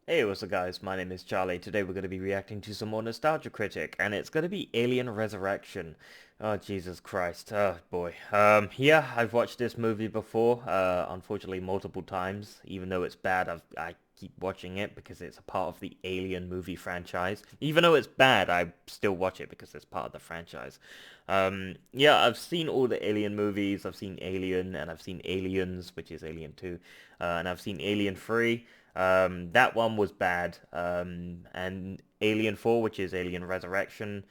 Hey, what's up guys, my name is Charlie. Today we're going to be reacting to some more Nostalgia Critic, and it's going to be Alien Resurrection. Oh, Jesus Christ. Oh, boy. Yeah, I've watched this movie before, unfortunately multiple times. Even though it's bad, I keep watching it because it's a part of the Alien movie franchise. Even though it's bad, I still watch it because it's part of the franchise. Yeah, I've seen all the Alien movies. I've seen Alien, and I've seen Aliens, which is Alien 2, and I've seen Alien 3. That one was bad. And Alien 4, which is Alien Resurrection,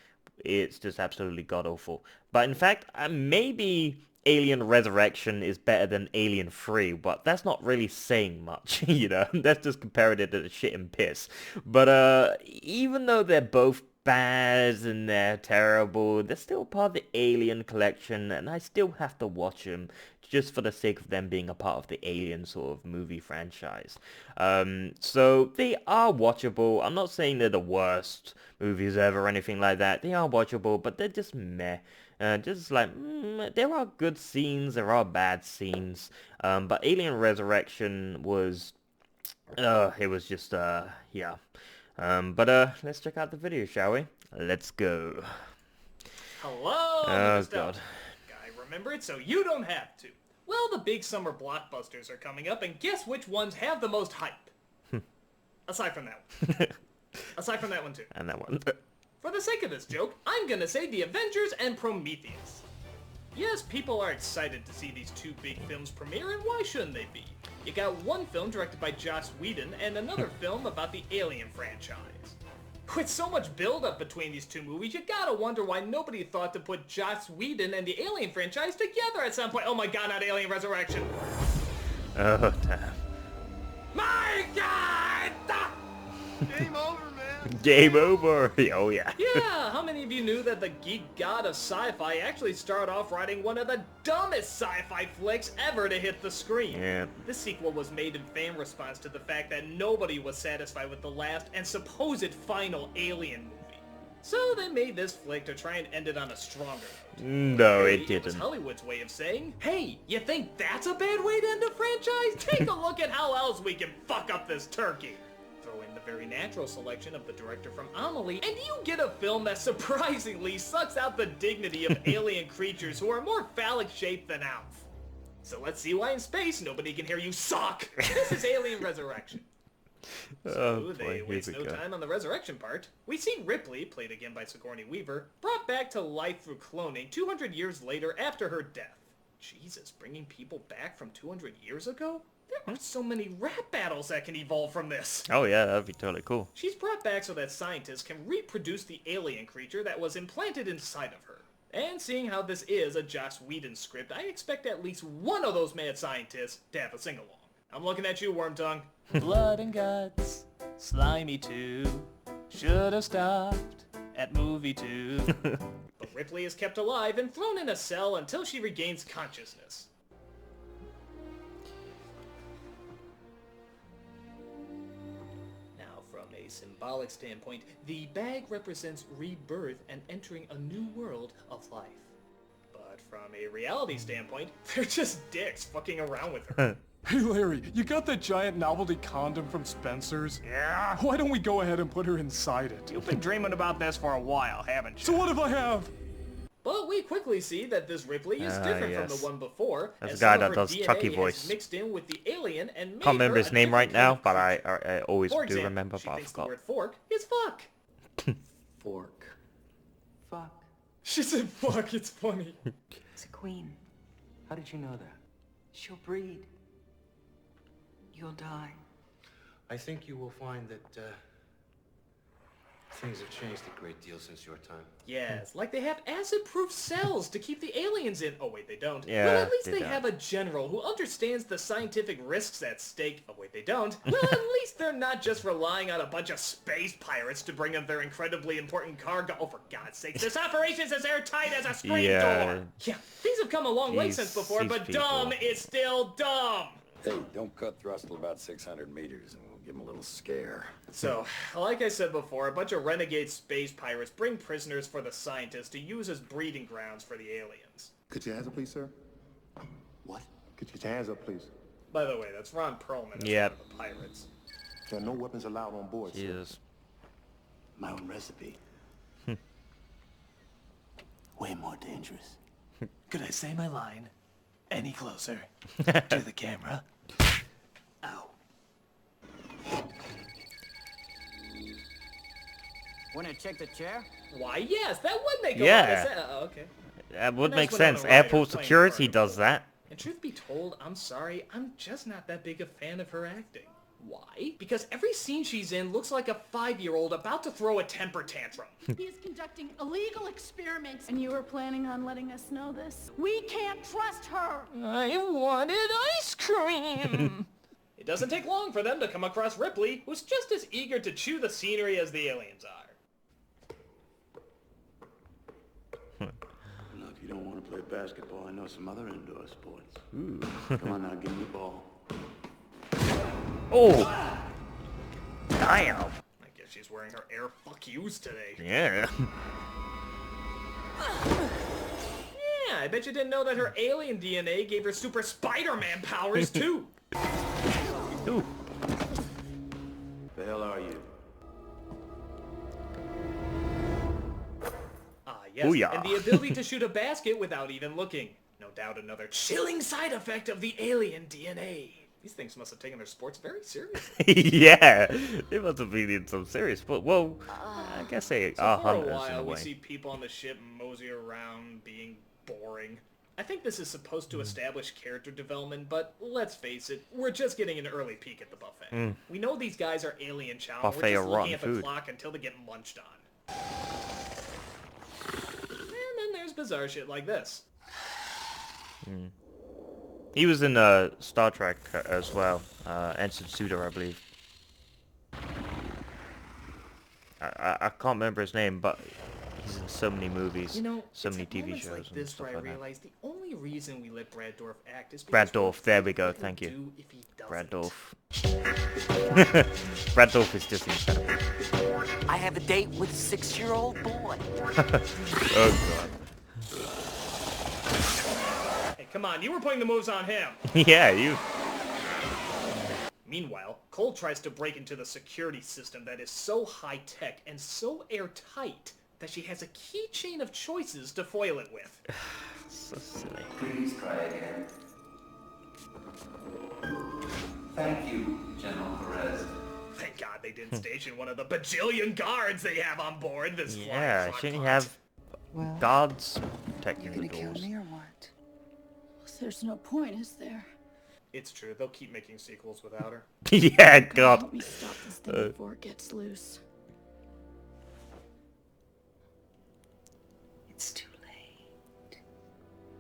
it's just absolutely god-awful. But in fact, maybe Alien Resurrection is better than Alien 3, but that's not really saying much, you know? That's just comparing it to the shit and piss. But even though they're both bad and they're terrible, they're still part of the Alien collection, and I still have to watch them just for the sake of them being a part of the Alien sort of movie franchise. So they are watchable. I'm not saying they're the worst movies ever or anything like that. They are watchable, but they're just meh. Just like, there are good scenes, there are bad scenes, but Alien Resurrection was, it was just, yeah. But let's check out the video, shall we? Let's go. Hello, Oh, Mr. God. Guy, remember it so you don't have to. Well, the big summer blockbusters are coming up, and guess which ones have the most hype? Aside from that one. Aside from that one, too. And that one. For the sake of this joke, I'm gonna say The Avengers and Prometheus. Yes, people are excited to see these two big films premiere, and why shouldn't they be? You got one film directed by Joss Whedon, and another film about the Alien franchise. With so much build-up between these two movies, you gotta wonder why nobody thought to put Joss Whedon and the Alien franchise together at some point. Oh my god, not Alien Resurrection! Oh, damn. My god! Game over, man. Game over. Oh, yeah. Yeah, how many of you knew that the geek god of sci-fi actually started off writing one of the dumbest sci-fi flicks ever to hit the screen? Yeah. This sequel was made in fan response to the fact that nobody was satisfied with the last and supposed final Alien movie. So they made this flick to try and end it on a stronger note. No, Hey, it It was didn't. Hollywood's way of saying, hey, you think that's a bad way to end a franchise? Take a look at how else we can fuck up this turkey. Throw in the very natural selection of the director from Amelie, and you get a film that surprisingly sucks out the dignity of alien creatures who are more phallic-shaped than Alf. So let's see why in space nobody can hear you suck. This is Alien Resurrection. Oh, So boy, they here waste we no go. time on the resurrection part. We see Ripley, played again by Sigourney Weaver, brought back to life through cloning 200 years later after her death. Jesus, bringing people back from 200 years ago? There are so many rap battles that can evolve from this. Oh, yeah, that'd be totally cool. She's brought back so that scientists can reproduce the alien creature that was implanted inside of her. And seeing how this is a Joss Whedon script, I expect at least one of those mad scientists to have a sing-along. I'm looking at you, Wormtongue. Blood and guts, slimy too. Should have stopped at movie 2. But Ripley is kept alive and thrown in a cell until she regains consciousness. Now, from a symbolic standpoint, the bag represents rebirth and entering a new world of life. But from a reality standpoint, they're just dicks fucking around with her. Hey Larry, you got that giant novelty condom from Spencer's? Yeah? Why don't we go ahead and put her inside it? You've been dreaming about this for a while, haven't you? So what if I have? But we quickly see that this Ripley is different from yes. the one before, That's as the guy some of that her does DNA Chucky has voice. mixed in with the alien and made Can't remember her his a name right different kind now, of but creature. I always For do example, remember, she but I thinks the forgot. word fork is fuck. Fork. Fuck. She said fuck, it's funny. It's a queen. How did you know that? She'll breed. You'll die. I think you will find that things have changed a great deal since your time. Yes, like they have acid-proof cells to keep the aliens in. Oh wait, they don't. Yeah, Well, at least they they don't. have a general who understands the scientific risks at stake. Oh wait, they don't. Well, at least they're not just relying on a bunch of space pirates to bring them their incredibly important cargo. Oh, for God's sakes, this operation's as airtight as a screen Yeah. door. Yeah, things have come a long way These- since before, these but people. dumb is still dumb. Hey, don't cut thrust till about 600 meters and we'll give him a little scare. So, like I said before, a bunch of renegade space pirates bring prisoners for the scientists to use as breeding grounds for the aliens. Could you hands up, please, sir? What? Could you get your hands up, please? By the way, that's Ron Perlman as Yep. one of the pirates. There are no weapons allowed on board, sir. Jesus. My own recipe. Way more dangerous. Could I say my line any closer to the camera? Ow. Wanna check the chair? Why, yes, that would make a Yeah. lot of sense. Oh, okay. That would Nice make Winona sense. Ryder Airport playing security the part does of that. And truth be told, I'm sorry, I'm just not that big a fan of her acting. Why? Because every scene she's in looks like a 5-year-old about to throw a temper tantrum. He is conducting illegal experiments, and you were planning on letting us know this. We can't trust her! I wanted ice cream! It doesn't take long for them to come across Ripley, who's just as eager to chew the scenery as the aliens are. Look, you don't want to play basketball. I know some other indoor sports. Come on now, give me the ball. Oh! Damn! I guess she's wearing her air fuck yous today. Yeah. Yeah, I bet you didn't know that her alien DNA gave her super Spider-Man powers too. Ooh. The hell are you? Ah, yes, Booyah. and the ability to shoot a basket without even looking. No doubt another chilling side effect of the alien DNA. These things must have taken their sports very seriously. Yeah, they must have been in some serious, but well, I guess they are So for a hunters in a while, we way. see people on the ship mosey around being boring. I think this is supposed to establish character development, but let's face it, we're just getting an early peek at the buffet. We know these guys are alien chow, and Buffet we're of just looking rotten at the food. clock until they get munched on. And then there's bizarre shit like this. He was in Star Trek as well, Ensign Suda, I believe. I can't remember his name, but he's in so many movies, You know, so it's many at TV moments shows like and this stuff where I like that. realize the only reason we let Brad Dourif act is Brad because we're Dourif, there we afraid go, what he'll thank you. do if he Brad doesn't. Dourif. Brad Dourif is just incredible. I have a date with a 6-year-old boy. Oh god. Hey, come on, you were putting the moves on him. Yeah, you. Meanwhile, Cole tries to break into the security system that is so high-tech and so airtight that she has a keychain of choices to foil it with. So silly. Please try again. Thank you, General Perez. Thank God they didn't station one of the bajillion guards they have on board this Yeah, flying shouldn't you crockpot. have Well, guards you protecting the gonna kill doors? me or what? There's no point, is there? It's true, they'll keep making sequels without her. Yeah, God, god. help me stop this thing before it gets loose. It's too late.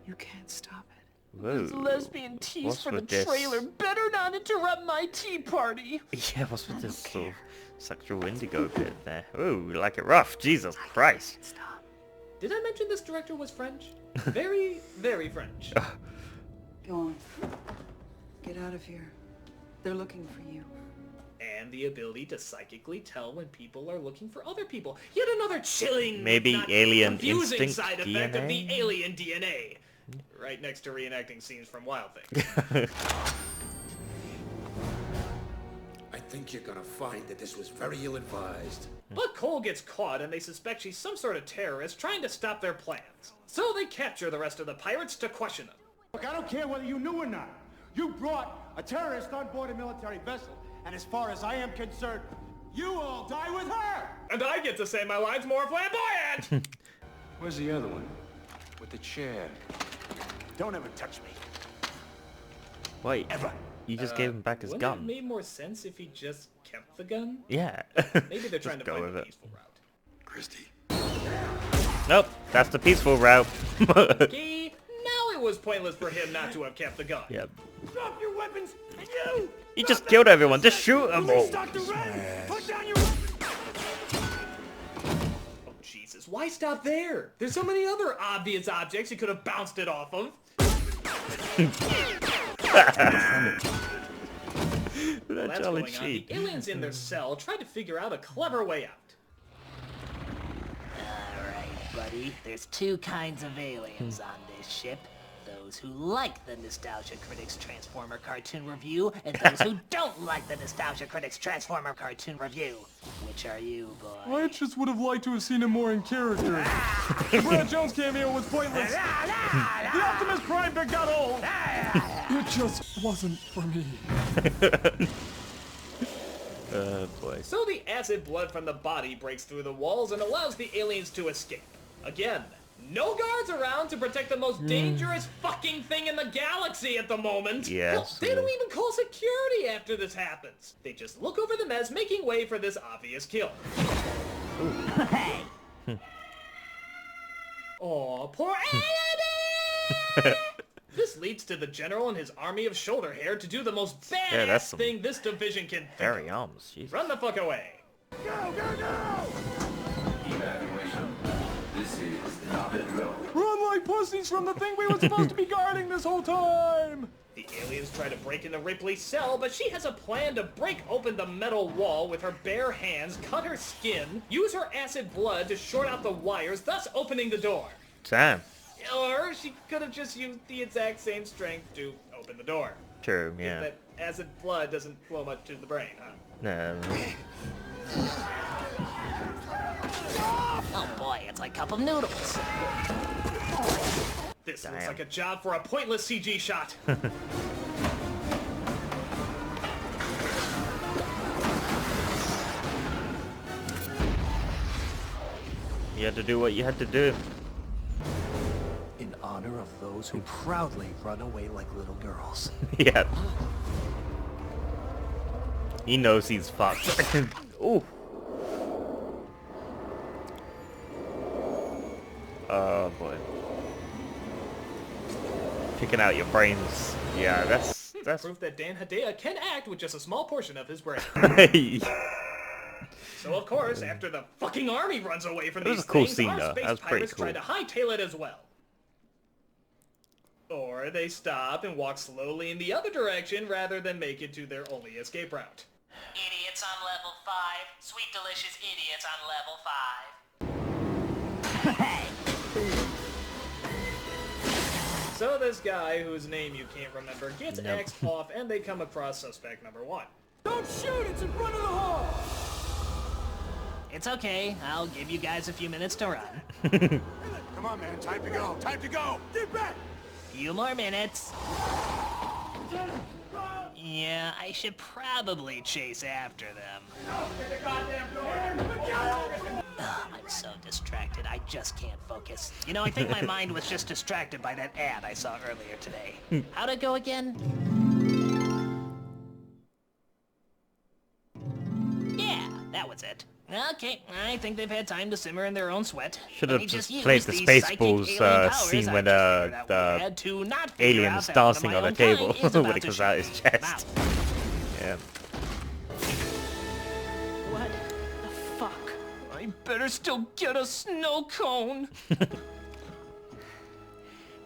You can't stop it. Whoa. Lesbian tease What's for the with this? trailer better not interrupt my tea party. Yeah, what's with this sort of sexual indigo bit there? Ooh, you like it rough. Jesus Christ. Stop. Did I mention this director was French? Very, very French. Go on. Get out of here. They're looking for you. And the ability to psychically tell when people are looking for other people. Yet another chilling, Maybe not alien confusing instinct side effect of the DNA? alien DNA. Right next to reenacting scenes from Wild Things. I think you're gonna find that this was very ill-advised. But Cole gets caught and they suspect she's some sort of terrorist trying to stop their plans. So they capture the rest of the pirates to question them. Look, I don't care whether you knew or not. You brought a terrorist on board a military vessel, and as far as I am concerned, you all die with her! And I get to say my lines more flamboyant! Where's the other one? With the chair. Don't ever touch me. Wait, Ever. you just gave him back his Wouldn't it have gun. made more sense if he just kept the gun? Yeah. Maybe they're trying Just to go find with the it. peaceful route. Christy. Nope, that's the peaceful route. Okay, now it was pointless for him not to have kept the gun. Yep. Drop your weapons, and you! He just killed everyone. Just shoot them all. Release Dr. Red! Put down your weapons! Oh, Jesus, why stop there? There's so many other obvious objects you could have bounced it off of. While that's Jolly going on, cheat. the aliens in their cell try to figure out a clever way out. Alright, buddy. There's two kinds of aliens on this ship. those who like the Nostalgia Critics Transformer Cartoon Review, and those who don't like the Nostalgia Critics Transformer Cartoon Review. Which are you, boy? I just would have liked to have seen him more in character. The Brad Jones cameo was pointless. The Optimus Prime bit got old. It just wasn't for me. Oh boy. So the acid blood from the body breaks through the walls and allows the aliens to escape. Again, no guards around to protect the most dangerous fucking thing in the galaxy at the moment. Yes. Hell, they don't even call security after this happens. They just look over the mess, making way for this obvious kill. Aw, poor Andy! This leads to the general and his army of shoulder hair to do the most badass thing this division can think Hairy of. arms, Jesus. Run the fuck away. Evacuation. This is not a drill. Run like pussies from the thing we were supposed to be guarding this whole time! The aliens try to break into Ripley's cell, but she has a plan to break open the metal wall with her bare hands, cut her skin, use her acid blood to short out the wires, thus opening the door. Damn. Or she could have just used the exact same strength to open the door. True, yeah. That acid blood doesn't flow much to the brain, huh? No. Oh boy, it's like cup of noodles. This looks like a job for a pointless CG shot. You had to do what you had to do. In honor of those who proudly run away like little girls. Yeah. He knows he's fucked. Ooh. Oh boy. Picking out your brains. Yeah, that's proof that Dan Hedaya can act with just a small portion of his brain. So of course, after the fucking army runs away from these things, our space pirates try to hightail it as well. Or they stop and walk slowly in the other direction rather than make it to their only escape route. Idiots on level 5. Sweet delicious idiots on level 5. So this guy, whose name you can't remember, gets axed off and they come across suspect number 1. Don't shoot! It's in front of the hall! It's okay. I'll give you guys a few minutes to run. Come on, man. Time to go. Time to go. Get back! Few more minutes. Yeah, I should probably chase after them. I'm so distracted, I just can't focus. You know, I think my mind was just distracted by that ad I saw earlier today. How'd it go again? Yeah, that was it. Okay, I think they've had time to simmer in their own sweat. Should have just played the Spaceballs scene when the alien's dancing on a table when it comes out his chest. Yeah. What the fuck? I better still get a snow cone.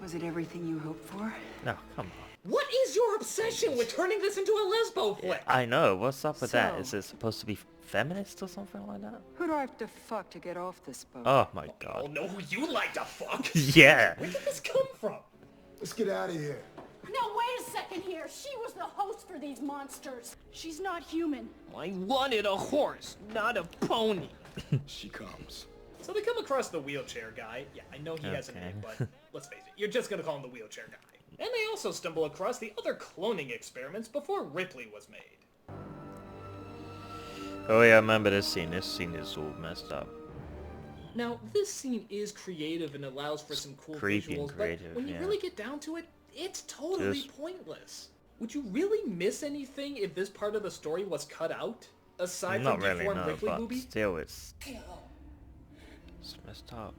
Was it everything you hoped for? No, come on. What is your obsession with turning this into a lesbo flick? I know, what's up with that? Is it supposed to be feminist or something like that? Who do I have to fuck to get off this boat? Oh my god. I'll know who you like to fuck. Yeah. Where did this come from? Let's get out of here. Now wait a second here. She was the host for these monsters. She's not human. I wanted a horse, not a pony. She comes. So they come across the wheelchair guy. Yeah, I know he has a name, but let's face it, you're just gonna call him the wheelchair guy. And they also stumble across the other cloning experiments before Ripley was made. Oh yeah, I remember this scene. This scene is all messed up. Now, this scene is creative and allows for some cool Creepy and visuals, creative, but when you yeah. really get down to it, it's totally pointless. Would you really miss anything if this part of the story was cut out? Aside Not from really, deformed no, Ripley but movie? still it's messed up.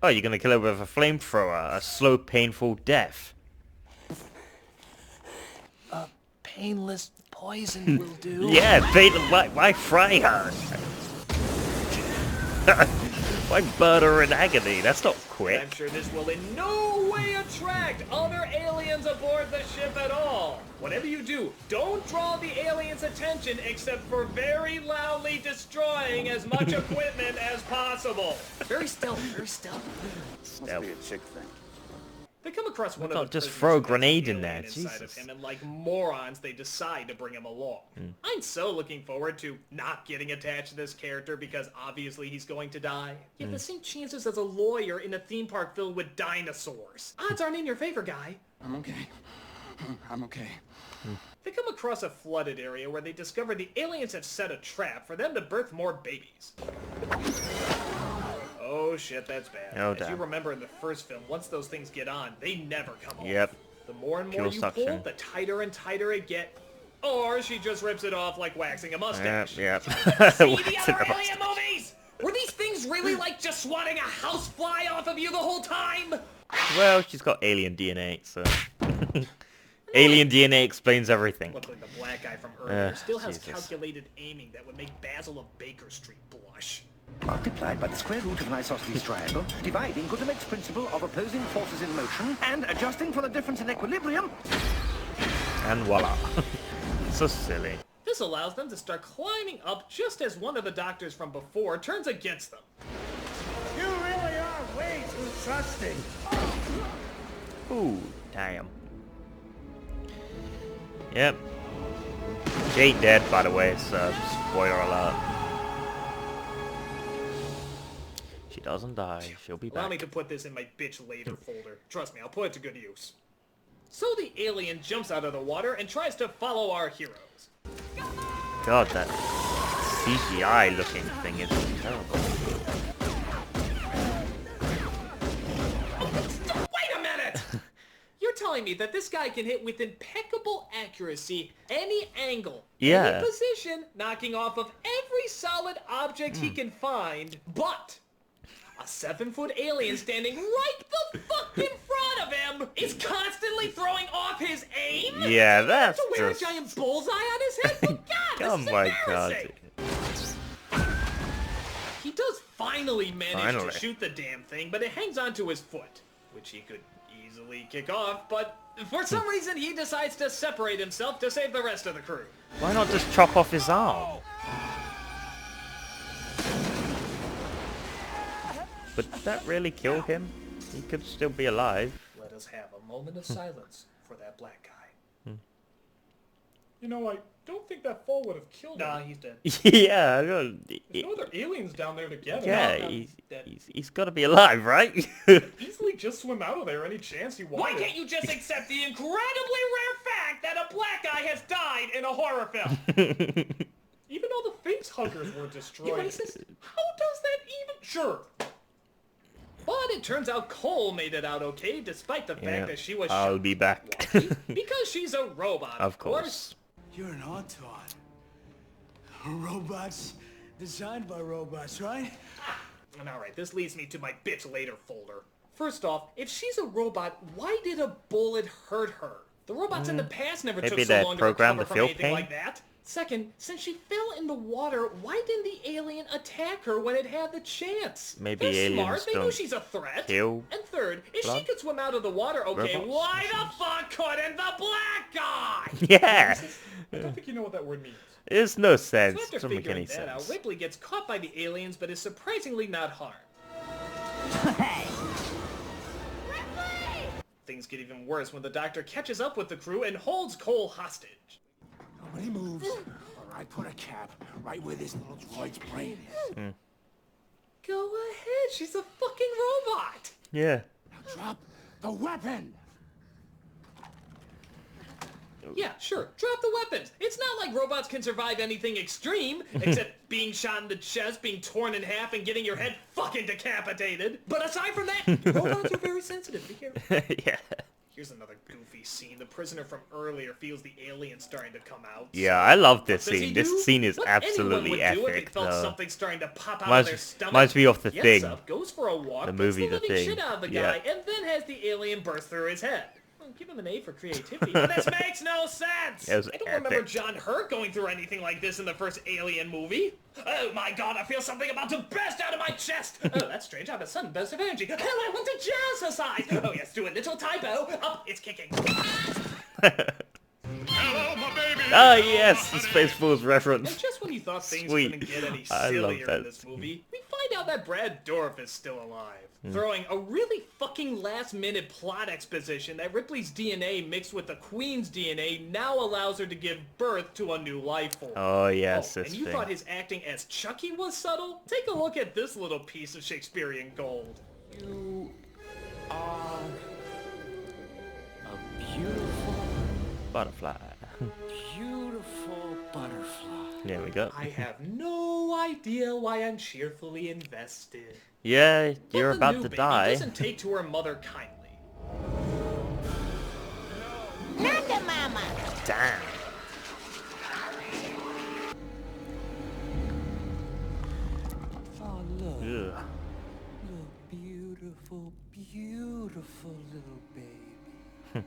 Oh, you're gonna kill her with a flamethrower, a slow, painful death. A painless poison will do. Yeah, why fry her? Why burn her in agony? That's not quick. I'm sure this will in no way attract other aliens aboard the ship at all. Whatever you do, don't draw the aliens' attention except for very loudly destroying as much equipment as possible. Very stealth, very stealth. Must be a chick thing. They come across one of Not the just throw a prisoners grenade in alien there, inside of Jesus. him, and like morons, they decide to bring him along. I'm so looking forward to not getting attached to this character because obviously he's going to die. You have the same chances as a lawyer in a theme park filled with dinosaurs. Odds aren't in your favor, guy. I'm okay. I'm okay. They come across a flooded area where they discover the aliens have set a trap for them to birth more babies. Oh shit, that's bad. Oh, As you damn. remember in the first film, once those things get on, they never come off. Yep. The more and more Pure you suction. pull, the tighter and tighter it get. Or she just rips it off like waxing a mustache. Yep. See Waxing the other a alien movies? Were these things really like just swatting a housefly off of you the whole time? Well, she's got alien DNA, so... alien DNA explains everything. Looks like the black guy from earlier still has Jesus. calculated aiming that would make Basil of Baker Street blush. Multiplied by the square root of an isosceles triangle, dividing Goodham's principle of opposing forces in motion, and adjusting for the difference in equilibrium. And voila. So silly. This allows them to start climbing up just as one of the doctors from before turns against them. You really are way too trusting. Ooh, damn. Yep. She ain't dead, by the way, so spoiler alert. She doesn't die. She'll be Allow back. me to put this in my bitch later folder. Trust me, I'll put it to good use. So the alien jumps out of the water and tries to follow our heroes. God, that CGI looking thing is terrible. Wait a minute! You're telling me that this guy can hit with impeccable accuracy any angle, Yeah. any position, knocking off of every solid object he can find, but a 7-foot alien standing right the fuck in front of him is constantly throwing off his aim? Yeah, that's To wear just... a giant bullseye on his head? For God, this Oh is my god. embarrassing! He does finally manage Finally. to shoot the damn thing, but it hangs onto his foot, which he could easily kick off, but for some reason he decides to separate himself to save the rest of the crew. Why not just chop off his arm? Would that really kill him? He could still be alive. Let us have a moment of silence for that black guy. You know, I don't think that fall would have killed him. Nah, he's dead. Yeah, I don't... There's no other aliens down there to get him. Yeah, no, he's got to be alive, right? Easily just swim out of there any chance he wanted. Why can't you just accept the incredibly rare fact that a black guy has died in a horror film? Even all the face huggers were destroyed. You racist? How does that even... Sure. But it turns out Cole made it out okay, despite the fact that she was I'll shot. be back. Because she's a robot, Of course. You're an autot. Robots designed by robots, right? And alright, this leads me to my bitch later folder. First off, if she's a robot, why did a bullet hurt her? The robots in the past never Maybe took so they're long to programmed recover to from feel anything pain? like that. Second, since she fell in the water, why didn't the alien attack her when it had the chance? Maybe They're aliens smart, they knew don't she's a threat. kill And third, if blood she could swim out of the water, okay, robots? why the fuck couldn't the black guy? Yeah! I don't think you know what that word means. There's no So sense. after Doesn't make figuring any that out, sense. Ripley gets caught by the aliens, but is surprisingly not harmed. Things get even worse when the doctor catches up with the crew and holds Cole hostage. Nobody moves, or I put a cap right where this little droid's brain is. Go ahead, she's a fucking robot. Yeah. Now drop the weapon! Yeah, sure, drop the weapons. It's not like robots can survive anything extreme, except being shot in the chest, being torn in half, and getting your head fucking decapitated. But aside from that, robots are very sensitive. Be careful. Yeah. Here's another goofy scene. The prisoner from earlier feels the alien starting to come out. Yeah, I love this What does he scene. do? This scene is What anyone absolutely would do if they epic. felt though. something starting to pop out Reminds- of their stomach. reminds me of The Gets Thing. up, goes for a walk, The puts movie the The living Thing. shit out of the Yeah. guy, and then has the alien burst through his head. Give him an A for creativity, but this makes no sense! It was I don't epic. remember John Hurt going through anything like this in the first Alien movie. Oh my god, I feel something about to burst out of my chest! Oh, that's strange, I have a sudden burst of energy. Hell, I want to jazzercise! Oh yes, do a little typo. Oh, it's kicking. Hello, my baby. Ah, yes, the Spaceballs reference. And just when you thought things Sweet. couldn't get any I love sillier that. in this movie, we find out that Brad Dourif is still alive. Hmm. Throwing a really fucking last-minute plot exposition that Ripley's DNA mixed with the Queen's DNA now allows her to give birth to a new life form. Oh, yes, this and you thing. thought his acting as Chucky was subtle? Take a look at this little piece of Shakespearean gold. You are a beautiful, Butterfly. beautiful butterfly. There we go. I have no idea why I'm cheerfully invested. Yeah, you're The about new to baby die. doesn't take to her mother kindly. Nanda Mama! Damn. Oh, look. Ugh. Look, beautiful, beautiful little baby.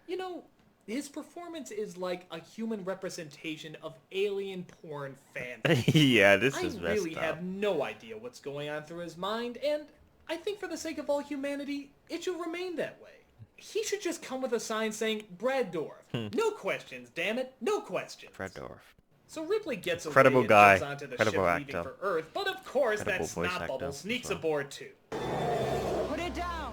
You know, his performance is like a human representation of alien porn fandom. Yeah, this is I messed really up. have no idea what's going on through his mind, and I think for the sake of all humanity, it should remain that way. He should just come with a sign saying, Brad Dourif. No questions, damn it, no questions. Fred Dorf. So Ripley gets away Incredible and guy. jumps onto the Incredible ship leaving actor. for Earth, but of course Incredible that voice snot actor bubble as sneaks well. aboard too. Put it down.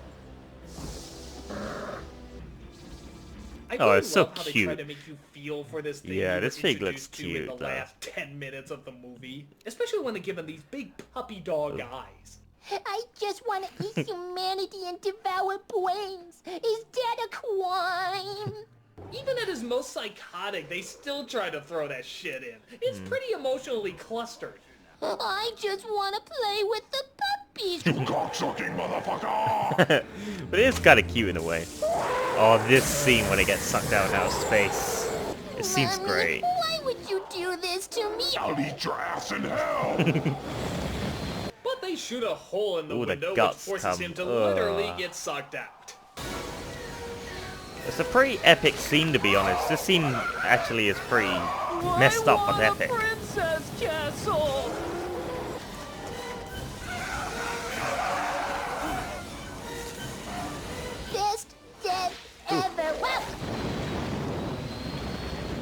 I Oh, really it's so love how they cute. try to make you feel for this thing Yeah, you this were pig looks introduced to in cute, the though. last 10 minutes of the movie. Especially when they give him these big puppy dog eyes. I just want to eat humanity and devour brains. Is that a crime? Even at his most psychotic, they still try to throw that shit in. It's pretty emotionally clustered. I just want to play with the puppies. You cocksucking motherfucker! But it is kind of cute in a way. Oh, this scene when it gets sucked out of space. It seems Mommy, great. Why would you do this to me? I'll eat your ass in hell! But they shoot a hole in the Ooh, the window which guts forces come. him to Ugh. literally get sucked out. It's a pretty epic scene, to be honest. This scene actually is pretty messed up but epic. Princess Castle. Best death ever. Wow.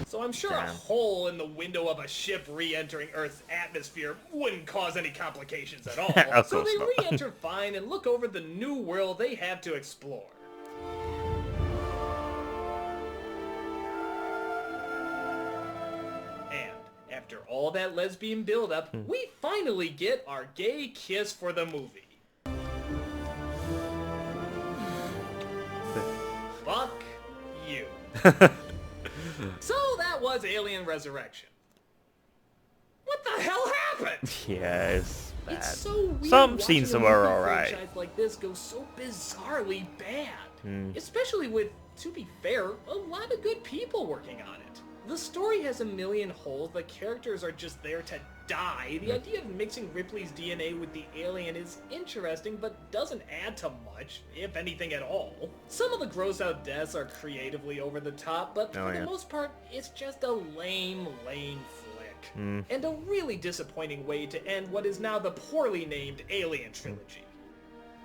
So I'm sure a hole in the window of a ship re-entering Earth's atmosphere wouldn't cause any complications at all. Of So course they not. re-enter fine and look over the new world they have to explore. And after all that lesbian buildup, we finally get our gay kiss for the movie. Fuck you. So that was Alien Resurrection. What the hell happened? Yeah, it's bad. It's so weird Some watching scenes a were movie alright. franchise like this go so bizarrely bad. Hmm. Especially with, to be fair, a lot of good people working on it. The story has a million holes, the characters are just there to die. The idea of mixing Ripley's DNA with the alien is interesting, but doesn't add to much, if anything at all. Some of the gross out deaths are creatively over the top, but Oh, for the yeah. most part, it's just a lame flick. Mm. And a really disappointing way to end what is now the poorly named Alien trilogy.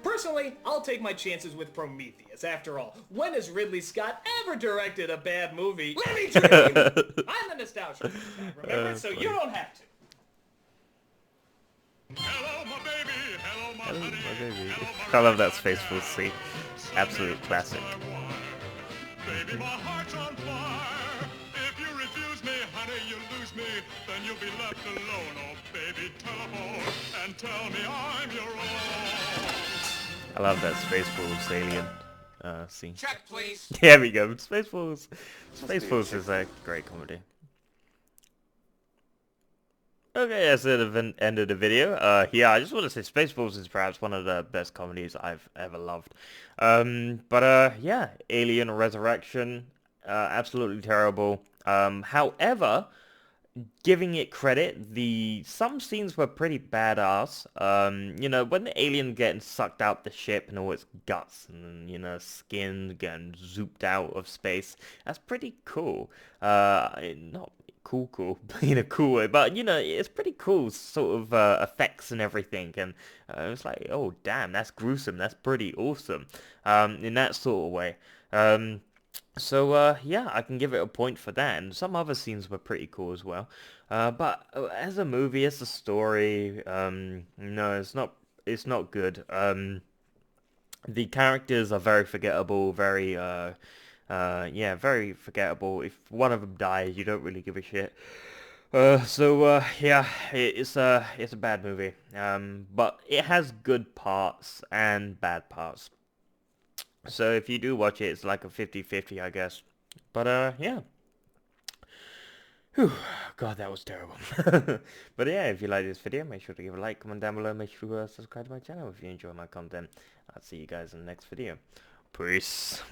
Personally, I'll take my chances with Prometheus. After all, when has Ridley Scott ever directed a bad movie? Let me dream! I'm the nostalgia guy, remember? So you don't have to. Hello, my baby! Hello, my Hello, honey! my baby. Hello, I my love that sunshine, Spaceful my scene. one. Absolute classic. Baby, my heart's on fire. If you refuse me, honey, you lose me. Then you'll be left alone. Oh, baby, telephone and tell me I'm your own. I love that Spaceballs alien scene. Check, please. There we go. Spaceballs. Spaceballs is a great comedy. Okay, that's the end of the video. Yeah, I just want to say Spaceballs is perhaps one of the best comedies I've ever loved. Yeah, Alien Resurrection, absolutely terrible. However, giving it credit, some scenes were pretty badass. You know, when the alien getting sucked out the ship and all its guts and, you know, skin getting zooped out of space, that's pretty cool. Not cool, in a cool way, but, you know, it's pretty cool sort of effects and everything, and it's like, oh, damn, that's gruesome, that's pretty awesome, in that sort of way. So, yeah, I can give it a point for that, and some other scenes were pretty cool as well. But as a movie, as a story, no, it's not good. The characters are very forgettable, yeah, very forgettable. If one of them dies, you don't really give a shit. Yeah, it's a bad movie. But it has good parts and bad parts. So if you do watch it, it's like a 50-50, I guess. But, yeah. Whew. God, that was terrible. But yeah, if you like this video, make sure to give a like, comment down below, make sure to subscribe to my channel if you enjoy my content. I'll see you guys in the next video. Peace.